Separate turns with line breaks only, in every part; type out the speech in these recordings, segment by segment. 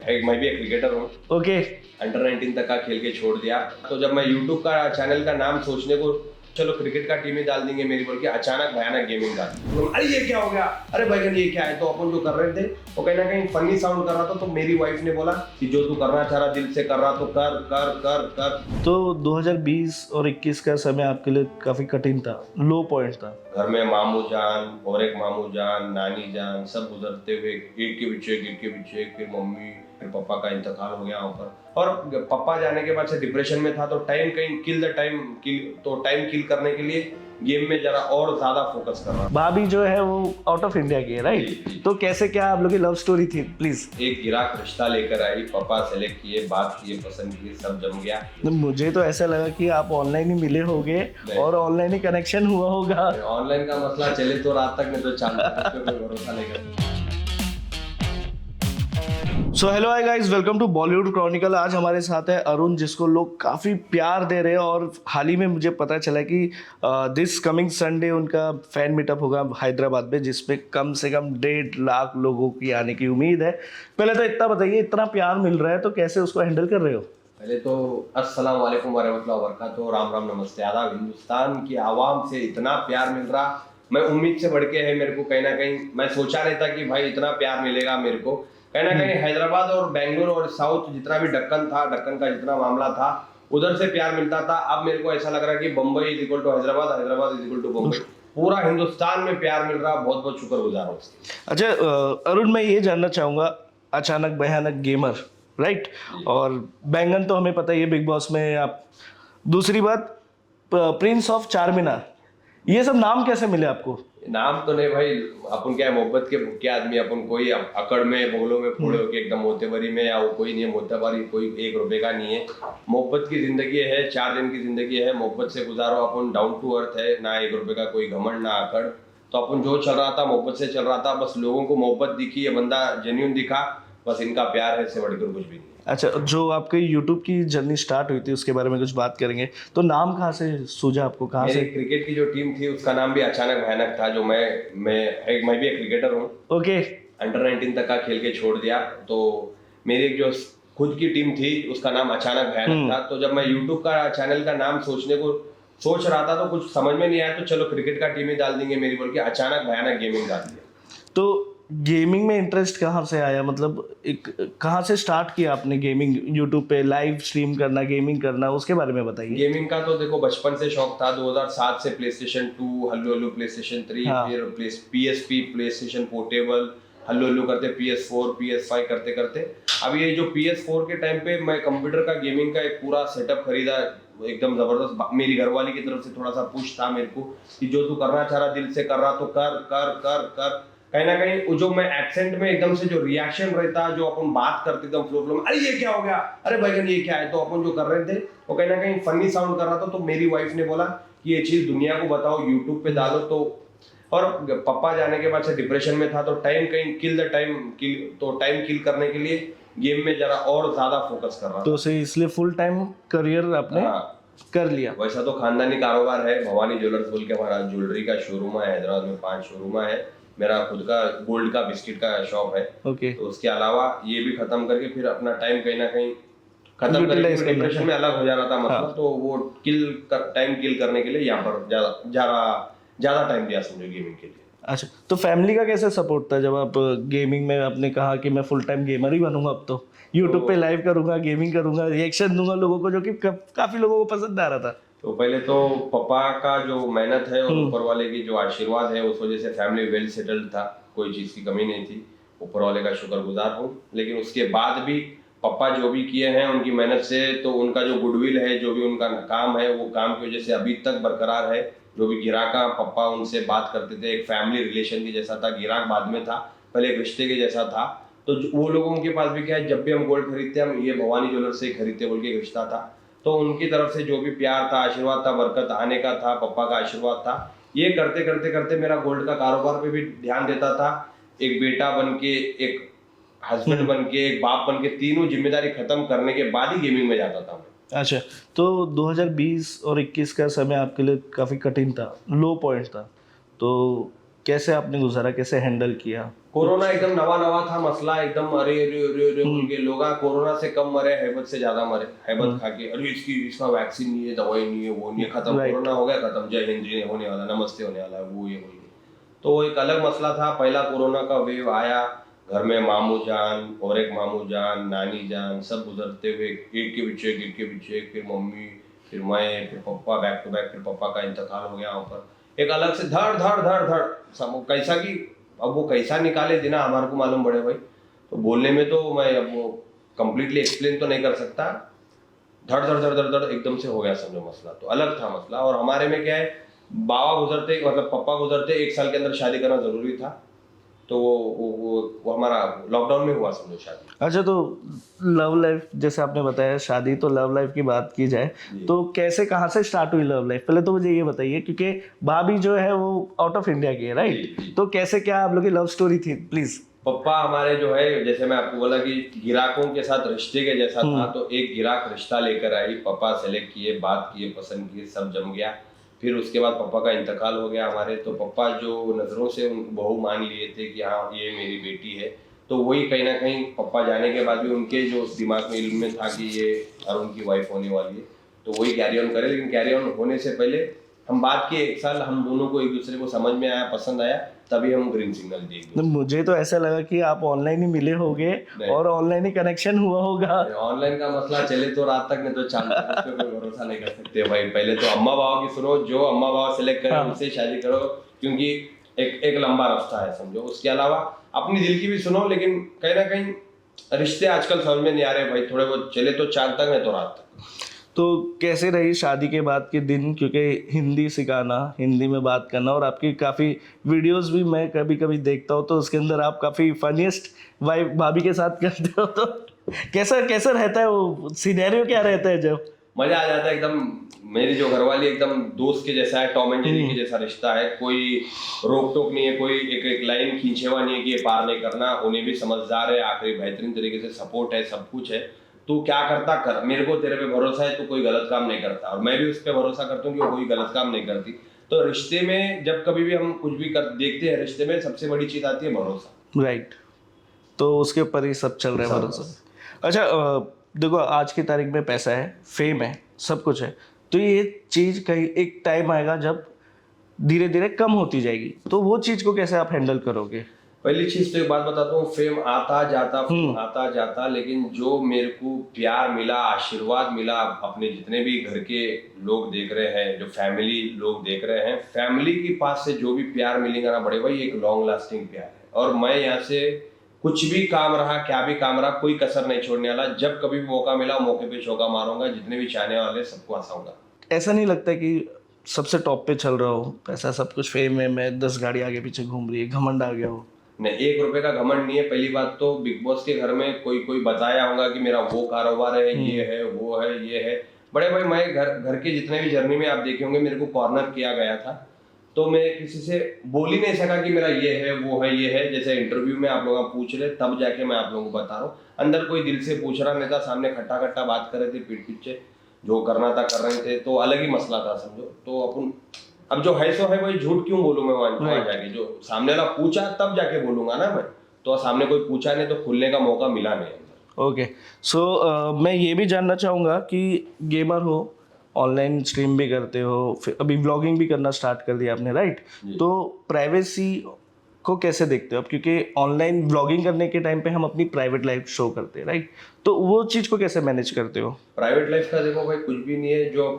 मैं भी एक क्रिकेटर हूँ।
ओके।
अंडर 19 तक का खेल के छोड़ दिया। तो जब मैं यूट्यूब का चैनल का नाम सोचने को चलो क्रिकेट का टीम ही डाल देंगे मेरी, बोल के अचानक भयानक गेमिंग का, तो अरे ये क्या हो गया, अरे भाईगन ये क्या है। तो अपन जो कर रहे थे वो कहीं ना कहीं फनी साउंड कर रहा था। तो मेरी वाइफ ने बोला कि जो तू करना चाह रहा दिल से कर रहा तो कर कर कर कर।
तो 2020 और 21 का समय आपके लिए काफी कठिन था, लो पॉइंट था।
घर में मामू जान और एक मामू जान, नानी जान सब गुजरते हुए एक के पीछे फिर मम्मी, फिर पापा का इंतकाल हो गया ऊपर। और पापा जाने के बाद से डिप्रेशन में था। तो टाइम किल करने के लिए गेम में जरा और ज्यादा फोकस कर रहा।
भाभी जो है वो आउट ऑफ इंडिया की है,
जी,
राइट? तो कैसे क्या आप लोग की लव स्टोरी थी, प्लीज?
एक गिराक रिश्ता लेकर आई, पापा सेलेक्ट किए, बात किए, पसंद किए, सब जम गया।
मुझे तो ऐसा लगा कि आप ऑनलाइन ही मिले होगे और ऑनलाइन ही कनेक्शन हुआ होगा।
ऑनलाइन का मसला चले तो रात तक नहीं तो चांद तक, पे कोई भरोसा नहीं करता।
So hello hi guys, welcome to Bollywood chronicle. आज हमारे साथ है अरुण, जिसको लोग काफ़ी प्यार दे रहे हैं और हाल ही में मुझे पता चला कि दिस कमिंग संडे उनका फैन मीटअप होगा हैदराबाद में, जिसमें कम से कम 1.5 लाख लोगों की आने की उम्मीद है। पहले तो इतना बताइए, इतना प्यार मिल रहा है तो कैसे उसको हैंडल कर रहे हो?
पहले तो अस्सलाम वालेकुम वरहमतुल्लाहि वबरकातुहू, राम राम नमस्ते आदाब। हिंदुस्तान की आवाम से इतना प्यार मिल रहा, मैं उम्मीद से बढ़ के है मेरे को। कहीं ना कहीं मैं सोचा नहीं था कि भाई इतना प्यार मिलेगा मेरे को। कहीं ना कहीं हैदराबाद और बेंगलुरु और साउथ जितना भी दक्कन था, दक्कन का जितना मामला था उधर से प्यार मिलता था। अब मेरे को ऐसा लग रहा है कि Bombay is equal to Hyderabad, Hyderabad is equal to Bombay. पूरा हिंदुस्तान में प्यार मिल रहा, बहुत बहुत शुक्रगुजार हूँ।
अच्छा अरुण, मैं ये जानना चाहूँगा, अचानक भयानक गेमर, राइट? और बैंगन तो हमें पता ही है, बिग बॉस में आप। दूसरी बात, प्रिंस ऑफ चारमीनार, ये सब नाम कैसे मिले आपको?
नाम तो नहीं भाई, अपन क्या है मोहब्बत के भूखे आदमी। अपन कोई अकड़ में बोगलों में फोड़े होके एकदम मोतेबरी में, या वो कोई नहीं है मोतेबरी, कोई 1 रुपए का नहीं है। मोहब्बत की जिंदगी है, 4 दिन की जिंदगी है, मोहब्बत से गुजारो। अपन डाउन टू अर्थ है, ना 1 रुपए का कोई घमंड ना अकड़। तो अपन जो चल रहा था मोहब्बत से चल रहा था। बस लोगों को मोहब्बत दिखी, ये बंदा जेन्युइन दिखा, बस इनका प्यार है, इससे बढ़कर कुछ भी नहीं।
अच्छा, जो आपकी यूट्यूब की जर्नी स्टार्ट हुई थी उसके बारे में कुछ बात करेंगे। तो नाम कहाँ से सूझा आपको, कहाँ
मेरी
से?
क्रिकेट की जो टीम थी उसका नाम भी अचानक भयानक था। जो मैं भी एक क्रिकेटर हूँ।
ओके।
अंडर 19 तक का खेल के छोड़ दिया। तो मेरी एक जो खुद की टीम थी उसका नाम अचानक भयानक था। तो जब मैं यूट्यूब का चैनल का नाम सोचने को सोच रहा था तो कुछ समझ में नहीं आया। तो चलो क्रिकेट का टीम ही डाल देंगे मेरी, बोल के अचानक भयानक गेमिंग डाल दिया।
तो गेमिंग में इंटरेस्ट कहाँ से आया, मतलब एक कहाँ से स्टार्ट किया आपने गेमिंग? यूट्यूब पे लाइव स्ट्रीम करना, गेमिंग करना, उसके बारे में बताइए।
गेमिंग का तो देखो बचपन से शौक था। 2007 से PlayStation 2, हल्लू हल्लू PlayStation 3,
हाँ।
फिर PSP PlayStation पोर्टेबल, हल्लू हल्लू करते PS4 PS5 करते करते अब ये जो PS4 के टाइम पे मैं कंप्यूटर का गेमिंग का एक पूरा सेटअप खरीदा, एकदम जबरदस्त। मेरी घरवाली की तरफ से थोड़ा सा पुश था मेरे को कि जो तू करना चाह रहा दिल से कर रहा तो कर कर कर कर। कहीं ना कहीं वो जो मैं एक्सेंट में एकदम से जो रिएक्शन रहता, जो अपन बात करते एकदम फ्लो फ्लो में, अरे ये क्या हो गया, अरे भाईगन ये क्या है। तो अपन जो कर रहे थे वो कहीं ना कहीं फनी साउंड कर रहा था। तो मेरी वाइफ ने बोला कि ये चीज दुनिया को बताओ, यूट्यूब पे डालो। तो और पापा जाने के बाद से डिप्रेशन में था। तो टाइम किल करने के लिए गेम में जरा और ज्यादा फोकस कर रहा
तो उसे इसलिए फुल टाइम करियर आपने कर लिया।
वैसा तो खानदानी कारोबार है। भवानी ज्वेलर्स बोल के हमारा ज्वेलरी का शोरूम है, हैदराबाद में 5 शोरूम है। मेरा खुद का गोल्ड का बिस्किट का शॉप है।
ओके।
तो उसके अलावा ये भी खत्म करके फिर अपना टाइम कहीं ना कहीं खत्म करके डिप्रेशन में अलग हो जाना था मतलब। हाँ। तो वो टाइम किल करने के लिए यहाँ पर ज्यादा टाइम दिया समझो गेमिंग के लिए।
अच्छा, तो फैमिली का कैसे सपोर्ट था जब आप गेमिंग में आपने कहा कि मैं फुल टाइम गेमर ही बनूंगा, अब तो यूट्यूब पे लाइव करूंगा, गेमिंग करूंगा, रिएक्शन दूंगा लोगों को, जो कि काफी लोगों को पसंद आ रहा था?
तो पहले तो पापा का जो मेहनत है और ऊपर वाले की जो आशीर्वाद है, उस वजह से फैमिली वेल सेटल्ड था, कोई चीज़ की कमी नहीं थी। ऊपर वाले का शुक्रगुजार हूँ। लेकिन उसके बाद भी पापा जो भी किए हैं उनकी मेहनत से, तो उनका जो गुडविल है, जो भी उनका काम है, वो काम की वजह से अभी तक बरकरार है। जो भी गिराका पापा उनसे बात करते थे, एक फैमिली रिलेशन के जैसा था। गिराक बाद में था, पहले एक रिश्ते के जैसा था। तो वो लोगों के पास भी क्या है, जब भी हम गोल्ड खरीदते हम ये भवानी ज्वेलर से खरीदते बोल के एक रिश्ता था। तो उनकी तरफ से जो भी प्यार था, आशीर्वाद था, बरकत आने का था, पापा का आशीर्वाद था। ये करते करते करते मेरा गोल्ड का कारोबार पे भी ध्यान देता था। एक बेटा बन के, एक हस्बैंड बन के, एक बाप बन के, तीनों जिम्मेदारी खत्म करने के बाद ही गेमिंग में जाता था मैं।
अच्छा, तो 2020 और 21 का समय आपके लिए काफ़ी कठिन था, लो पॉइंट था। तो कैसे आपने गुजारा, कैसे हैंडल किया?
कोरोना एकदम नवा नवा था मसला, एकदम अरे अरे अरे अरे बोल के लोग कोरोना से कम मरे, हैबत से ज्यादा मरे। हैबत खा के अरे इसका वैक्सीन नहीं है, दवाई नहीं है, वो नहीं है, खत्म, कोरोना हो गया खत्म, जय हिंद जी होने वाला, नमस्ते होने वाला है, वो ये बोल के। तो एक अलग मसला था। पहला कोरोना का वेव आया, घर में मामू जान और एक मामू जान, नानी जान, सब गुजरते हुए एक के पीछे एक, फिर मम्मी, फिर मैं, फिर पापा, बैक टू बैक, फिर पापा का इंतकाल हो गया वहाँ पर। एक अलग से धड़ धड़ धड़ धड़ सब कैसा कि अब वो कैसा निकाले देना हमारे को मालूम बड़े भाई। तो बोलने में तो मैं अब वो कंप्लीटली एक्सप्लेन तो नहीं कर सकता। धड़ धड़ धड़ धड़ धड़ एकदम से हो गया समझो मसला, तो अलग था मसला। और हमारे में क्या है, बाबा गुजरते मतलब पापा गुजरते 1 साल के अंदर शादी करना जरूरी था। तो वो हमारा लॉकडाउन में हुआ समझो शादी।
अच्छा, तो लव लाइफ जैसे आपने बताया, शादी तो लव लाइफ की बात की जाए तो कैसे कहाँ से स्टार्ट हुई लव लाइफ, पहले तो मुझे ये बताइए, क्योंकि भाभी जो है वो आउट ऑफ इंडिया की है, राइट? तो कैसे क्या आप लोग की लव स्टोरी थी, प्लीज।
पप्पा हमारे जो है, जैसे मैं आपको बोला कि गिराकों के साथ रिश्ते के जैसा था, तो एक गिराक रिश्ता लेकर आई, पापा सेलेक्ट किए, बात किए, पसंद किए, सब जम गया। फिर उसके बाद पापा का इंतकाल हो गया हमारे। तो पापा जो नज़रों से उनको बहू मान लिए थे कि हाँ ये मेरी बेटी है, तो वही कहीं ना कहीं पापा जाने के बाद भी उनके जो दिमाग में इल्म में था कि ये अरुण की वाइफ होने वाली है, तो वही कैरी ऑन करे। लेकिन कैरी ऑन होने से पहले हम बात किए 1 साल, हम दोनों को एक दूसरे को समझ में आया, पसंद आया, तभी हम ग्रीन सिग्नल दिए।
मुझे तो ऐसा लगा कि आप ऑनलाइन ही मिले होगे और ऑनलाइन ही कनेक्शन हुआ होगा।
ऑनलाइन का मसला चले तो रात तक, नहीं तो चांद तक, उस पे कोई भरोसा नहीं कर सकते भाई। पहले तो अम्मा बाबा की सुनो, जो अम्मा बाबा सेलेक्ट करें उनसे शादी करो, क्योंकि एक लंबा रास्ता है समझो। उसके अलावा अपनी दिल की भी सुनो, लेकिन कहीं ना कहीं रिश्ते आजकल समझ में नहीं आ रहे भाई। थोड़े बहुत चले तो चांद तक, नहीं तो रात तक।
तो कैसे रही शादी के बाद के दिन, क्योंकि हिंदी सिखाना, हिंदी में बात करना, और आपकी काफ़ी वीडियोस भी मैं कभी कभी देखता हूँ, तो उसके अंदर आप काफ़ी फनीस्ट वाइफ भाभी के साथ करते हो, तो कैसा कैसा रहता है वो सिनेरियो, क्या रहता है जब?
मजा आ जाता है एकदम। मेरी जो घरवाली एकदम दोस्त के जैसा है, टॉम एंड जेरी के जैसा रिश्ता है, कोई रोक टोक नहीं है, कोई एक लाइन खींचेवा नहीं है कि ये पार नहीं करना। उन्हें भी समझदार है, आखिरी बेहतरीन तरीके से सपोर्ट है, सब कुछ है। तू क्या करता कर, मेरे को तेरे पे भरोसा है, तू कोई गलत काम नहीं करता, और मैं भी उस पर भरोसा करता हूँ कि वो कोई गलत काम नहीं करती। तो रिश्ते में जब कभी भी हम कुछ भी कर देखते हैं, रिश्ते में सबसे बड़ी चीज आती है भरोसा,
राइट। तो उसके ऊपर ही सब चल रहा है, भरोसा। अच्छा, देखो आज की तारीख में पैसा है, फेम है, सब कुछ है, तो ये चीज़ कहीं एक टाइम आएगा जब धीरे धीरे कम होती जाएगी, तो वो चीज़ को कैसे आप हैंडल करोगे?
पहली चीज तो एक बात बताता हूँ, फेम आता जाता, लेकिन जो मेरे को प्यार मिला, आशीर्वाद मिला, अपने जितने भी घर के लोग देख रहे हैं, जो फैमिली लोग देख रहे हैं, फैमिली के पास से जो भी प्यार मिलेगा ना बड़े भाई, एक लॉन्ग लास्टिंग प्यार है। और मैं यहाँ से कुछ भी काम रहा, क्या भी काम रहा, कोई कसर नहीं छोड़ने वाला। जब कभी भी मौका मिला, मौके पे चौका मारूंगा, जितने भी चाहने वाले सबको हंसाऊंगा।
ऐसा नहीं लगता कि सबसे टॉप पे चल रहा हो, पैसा सब कुछ, फेम है, मैं 10 गाड़ी आगे पीछे घूम रही है, घमंड आ गया हो?
नहीं, 1 रुपए का घमंड नहीं है। पहली बात तो बिग बॉस के घर में कोई बताया होगा कि मेरा वो कारोबार है, ये है, वो है, ये है। बड़े भाई मैं घर के जितने भी जर्नी में आप देखे होंगे, मेरे को कॉर्नर किया गया था, तो मैं किसी से बोल ही नहीं सका कि मेरा ये है, वो है, ये है। जैसे इंटरव्यू में आप लोग पूछ रहे, तब जाके मैं आप लोगों को बता रहा हूँ। अंदर कोई दिल से पूछ रहा नहीं था, सामने खट्टा खट्टा बात कर रहे थे, पीठ पीछे जो करना था कर रहे थे, तो अलग ही मसला था समझो। तो अपन अब जो है सो है, वही झूठ क्यों बोलूं मैं वहां जाके? जो सामने वाला पूछा तब जाके बोलूंगा ना मैं, तो सामने कोई पूछा नहीं, तो खुलने का मौका मिला नहीं।
ओके, सो मैं ये भी जानना चाहूँगा कि गेमर हो, ऑनलाइन स्ट्रीम भी करते हो, फिर अभी व्लॉगिंग भी करना स्टार्ट कर दिया आपने, राइट? तो प्राइवेसी को कैसे देखते हो आप? क्योंकि ऑनलाइन व्लॉगिंग करने के टाइम पे हम अपनी प्राइवेट लाइफ शो करते हैं, राइट? तो वो चीज़ को कैसे मैनेज करते हो?
प्राइवेट लाइफ का देखो भाई, कुछ भी नहीं है। जो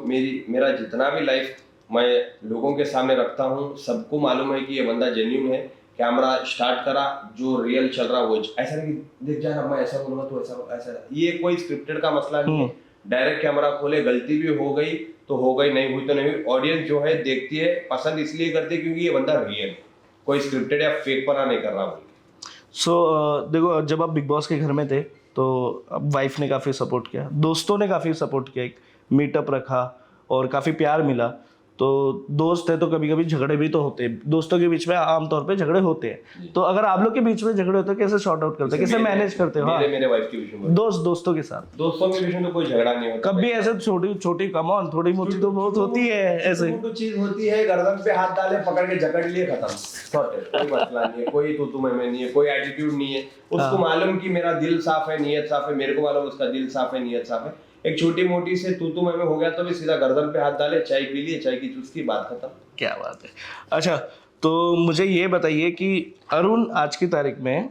मेरा जितना भी लाइफ मैं लोगों के सामने रखता हूँ, सबको मालूम है कि ये बंदा जेन्युइन है। कैमरा स्टार्ट करा, जो रियल चल रहा वो, ऐसा नहीं देख जा, मैं ऐसा बोलूंगा तो ऐसा, ये कोई स्क्रिप्टेड का मसला नहीं है। डायरेक्ट कैमरा खोले, गलती भी हो गई तो हो गई, नहीं हुई तो नहीं हुई। ऑडियंस जो है देखती है, पसंद इसलिए करती है क्योंकि ये बंदा रियल है, कोई स्क्रिप्टेड या फेक पना नहीं कर रहा बोल।
सो देखो, जब आप बिग बॉस के घर में थे तो अब वाइफ ने काफ़ी सपोर्ट किया, दोस्तों ने काफ़ी सपोर्ट किया, एक मीटअप रखा और काफ़ी प्यार मिला, तो दोस्त है तो कभी कभी झगड़े भी तो होते हैं, दोस्तों के बीच में आमतौर पे झगड़े होते हैं। तो अगर आप लोग के बीच में झगड़े होते हैं कैसे सॉर्ट आउट करते हैं, कैसे मैनेज करते हो? हाँ,
मेरे वाइफ के बीच में,
दोस्तों के साथ
दोस्तों के बीच में तो कोई झगड़ा नहीं होता।
कभी ऐसे छोटी छोटी कमॉन थोड़ी मोटी तो बहुत होती है ऐसे।
तो चीज होती है, गर्दन पे हाथ डाले, पकड़ के जकड़ लिए, खत्म, सॉर्टेड, कोई मसला नहीं है, कोई तू मैं नहीं है, कोई एटीट्यूड नहीं है। उसको मालूम कि मेरा दिल साफ है, नीयत साफ है, मेरे को मालूम उसका दिल साफ है, नीयत साफ है। एक छोटी मोटी से तू मैं हो गया तो भी सीधा गर्दन पे हाथ डाले, चाय पी लिए, चाय की चुस्की, बात खत्म।
क्या बात है। अच्छा, तो मुझे ये बताइए कि अरुण आज की तारीख में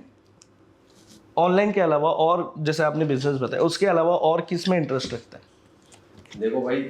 ऑनलाइन के अलावा और जैसे आपने बिजनेस बताया उसके अलावा और किस में इंटरेस्ट रखता है?
देखो भाई,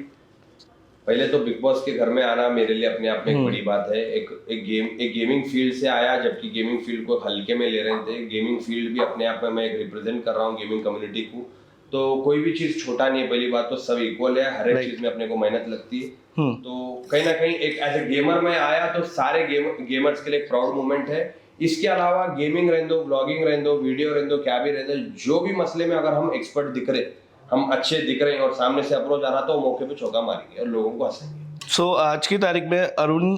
पहले तो बिग बॉस के घर में आना मेरे लिए अपने आप में एक बड़ी बात है। एक गेमिंग फील्ड से आया, जबकि गेमिंग फील्ड को हल्के में ले रहे थे। गेमिंग फील्ड भी अपने आप में मैं एक रिप्रेजेंट कर रहा हूँ गेमिंग कम्युनिटी को। तो कोई भी चीज छोटा नहीं है, पहली बात तो सब इक्वल है, हर एक चीज में अपने को मेहनत लगती है। तो कहीं ना कहीं एक एज ए गेमर में आया तो सारे गेमर्स के लिए एक प्राउड मोमेंट है। इसके अलावा गेमिंग रहने दो, ब्लॉगिंग रहने दो, वीडियो रहने दो, क्या भी रहने दो, जो भी मसले में अगर हम एक्सपर्ट दिख रहे, हम अच्छे दिख रहे हैं और सामने से अप्रोच आ रहा तो मौके पे चौका मारेंगे और लोगों को हंसेंगे।
सो आज की तारीख में अरुण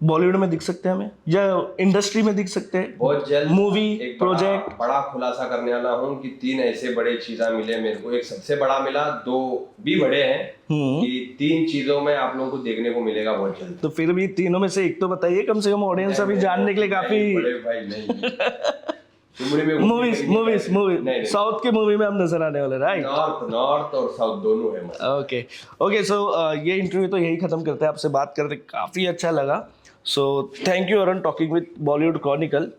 बॉलीवुड में दिख सकते हैं हमें, या इंडस्ट्री में दिख सकते हैं?
बहुत जल्द
मूवी
एक
प्रोजेक्ट
बड़ा खुलासा करने वाला हूँ कि 3 ऐसे बड़े चीज़ा मिले मेरे को। एक सबसे बड़ा मिला, 2 भी बड़े हैं, कि 3 चीजों में आप लोगों को देखने को मिलेगा बहुत जल्द।
तो फिर भी तीनों में से एक तो बताइए, कम से कम ऑडियंस अभी जानने के लिए काफी।
बड़े भाई नहीं
मूवीज साउथ के मूवी में हम नजर आने वाले, राइट?
नॉर्थ और साउथ दोनों है।
ओके, सो ये इंटरव्यू तो यही खत्म करते हैं। आपसे बात करके काफी अच्छा लगा। So thank you Arun, talking with Bollywood Chronicle.